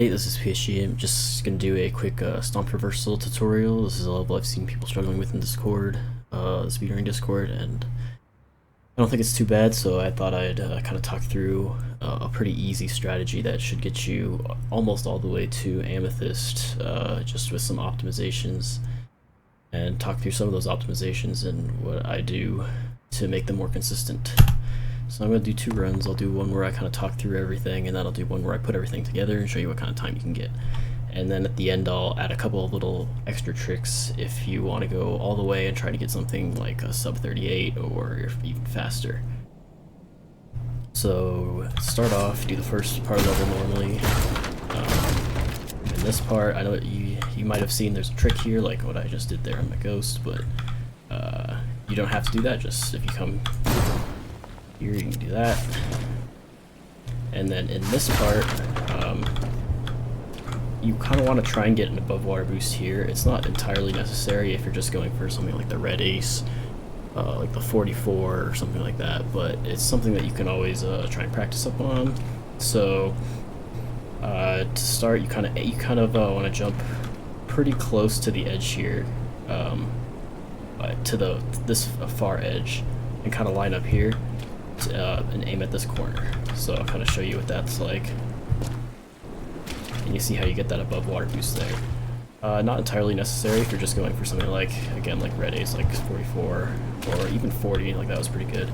Hey, this is PSG. I'm just gonna do a quick Stomp Traversal tutorial. This is a level I've seen people struggling with in Discord, speedrunning Discord, and I don't think it's too bad, so I thought I'd kind of talk through a pretty easy strategy that should get you almost all the way to Amethyst, just with some optimizations, and talk through some of those optimizations and what I do to make them more consistent. So I'm going to do two runs. I'll do one where I kind of talk through everything, and then I'll do one where I put everything together and show you what kind of time you can get. And then at the end I'll add a couple of little extra tricks if you want to go all the way and try to get something like a sub 38 or even faster. So start off, do the first part of the level normally. In this part, I know you might have seen there's a trick here like what I just did there on the ghost, but you don't have to do that. Just if you come here, you can do that. And then in this part, you kind of want to try and get an above water boost here. It's not entirely necessary if you're just going for something like the red ace, like the 44 or something like that, but it's something that you can always try and practice up on. So to start, you kind of want to jump pretty close to the edge here, to this far edge, and kind of line up here and aim at this corner. So I'll kind of show you what that's like, and you see how you get that above water boost there. Not entirely necessary if you're just going for something like, again, like red ace, like 44 or even 40, like that was pretty good.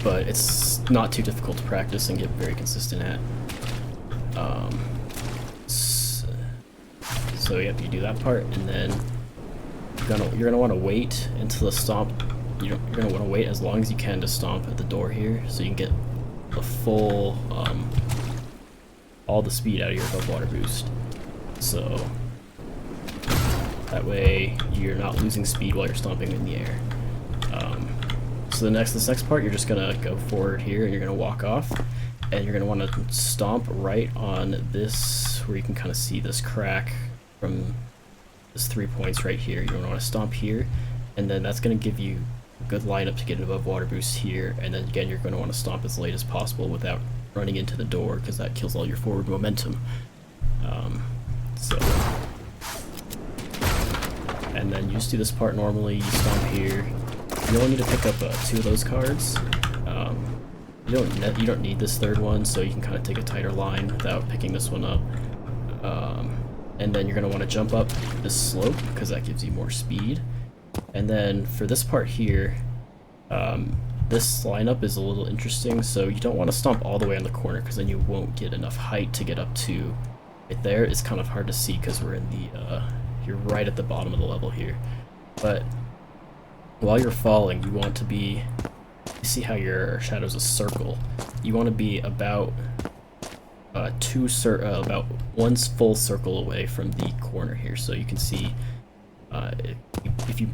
But it's not too difficult to practice and get very consistent at. So yep, you do that part, and then you're gonna want to wait until the stomp. You're gonna want to wait as long as you can to stomp at the door here, so you can get the full, all the speed out of your above water boost. So that way you're not losing speed while you're stomping in the air. So this next part, you're just gonna go forward here, and you're gonna walk off, and you're gonna want to stomp right on this, where you can kind of see this crack from this 3 points right here. You're gonna want to stomp here, and then that's gonna give you a good lineup to get an above water boost here. And then again, you're going to want to stomp as late as possible without running into the door, because that kills all your forward momentum. And then you just do this part normally. You stomp here. You only need to pick up 2 of those cards. You don't need this third one, so you can kind of take a tighter line without picking this one up. And then you're going to want to jump up this slope, because that gives you more speed. And then for this part here, this lineup is a little interesting, so you don't want to stomp all the way on the corner, because then you won't get enough height to get up to right there. It's kind of hard to see because we're in the, you're right at the bottom of the level here. But while you're falling, you want to be, you see how your shadow's a circle? You want to be about about one full circle away from the corner here, so you can see. If you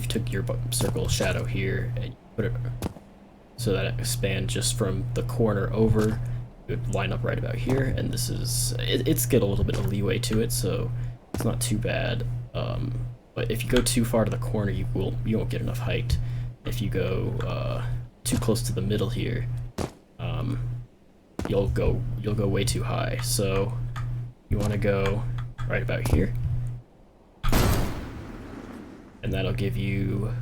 took your circle shadow here and you put it so that it expands just from the corner over, it would line up right about here. And this is, it's got a little bit of leeway to it, so it's not too bad. But if you go too far to the corner, you won't get enough height. If you go too close to the middle here, you'll go way too high. So you want to go right about here. And that'll give you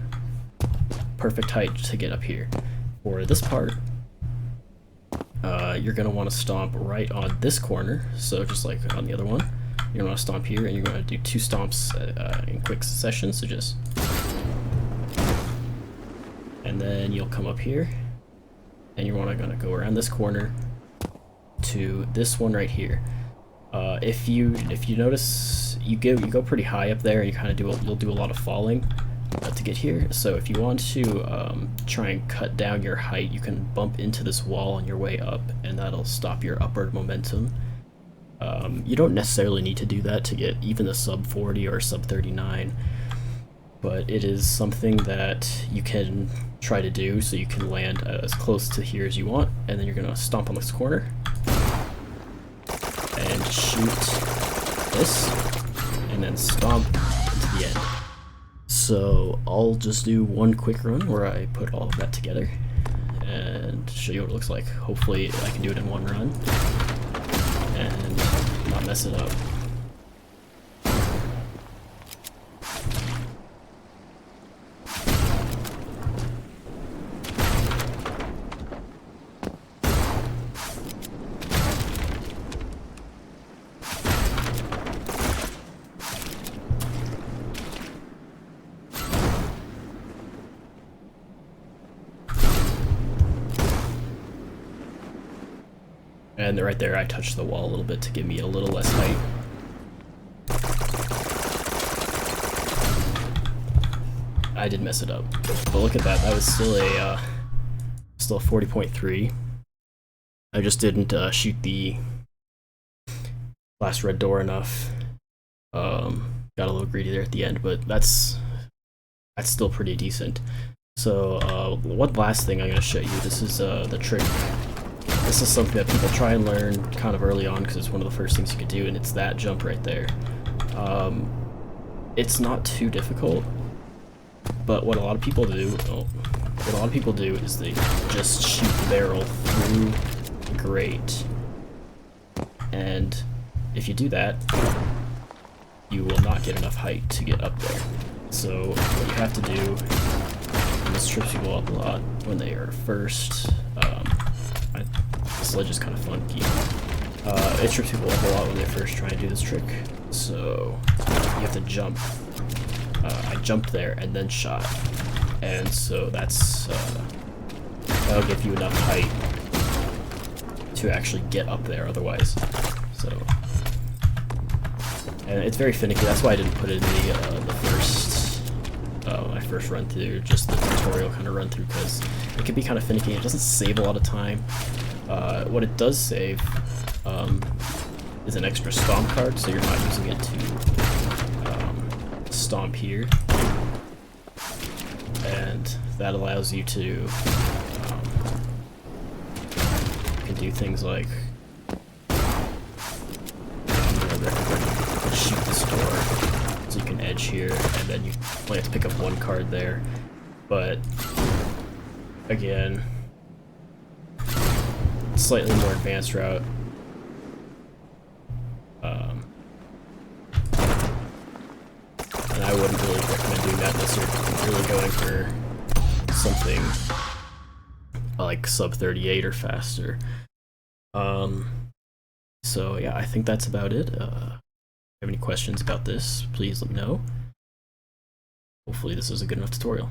perfect height to get up here. For this part, you're going to want to stomp right on this corner, so just like on the other one. You're going to want to stomp here, and you're going to do 2 stomps in quick succession, so just... And then you'll come up here, and you're going to go around this corner to this one right here. If you notice, you go pretty high up there, and you kind of you'll do a lot of falling to get here. So if you want to try and cut down your height, you can bump into this wall on your way up, and that'll stop your upward momentum. You don't necessarily need to do that to get even a sub 40 or sub 39, but it is something that you can try to do so you can land as close to here as you want. And then you're gonna stomp on this corner and shoot this, and then stomp into the end. So I'll just do one quick run where I put all of that together and show you what it looks like. Hopefully I can do it in one run. mess it up. And right there, I touched the wall a little bit to give me a little less height. I did mess it up, but look at that. That was still a 40.3. I just didn't shoot the last red door enough. Got a little greedy there at the end, but that's still pretty decent. So one last thing I'm gonna show you. This is the trick. This is something that people try and learn kind of early on because it's one of the first things you could do, and it's that jump right there. It's not too difficult, but what a lot of people do, is they just shoot the barrel through the grate, and if you do that, you will not get enough height to get up there. So what you have to do, and this trips people up a lot when they are first. This ledge is kind of funky. It trips people up a lot when they first try and do this trick. So you have to jump. I jumped there and then shot, and so that'll give you enough height to actually get up there. Otherwise, so and it's very finicky. That's why I didn't put it in the first my first run through, just the tutorial kind of run through, because it can be kind of finicky. It doesn't save a lot of time. What it does save is an extra stomp card, so you're not using it to stomp here, and that allows you to you can do things like shoot this door, so you can edge here, and then you only have to pick up one card there. But again, slightly more advanced route. And I wouldn't really recommend doing that unless you're really going for something like sub 38 or faster. So yeah, I think that's about it. If you have any questions about this, please let me know. Hopefully this is a good enough tutorial.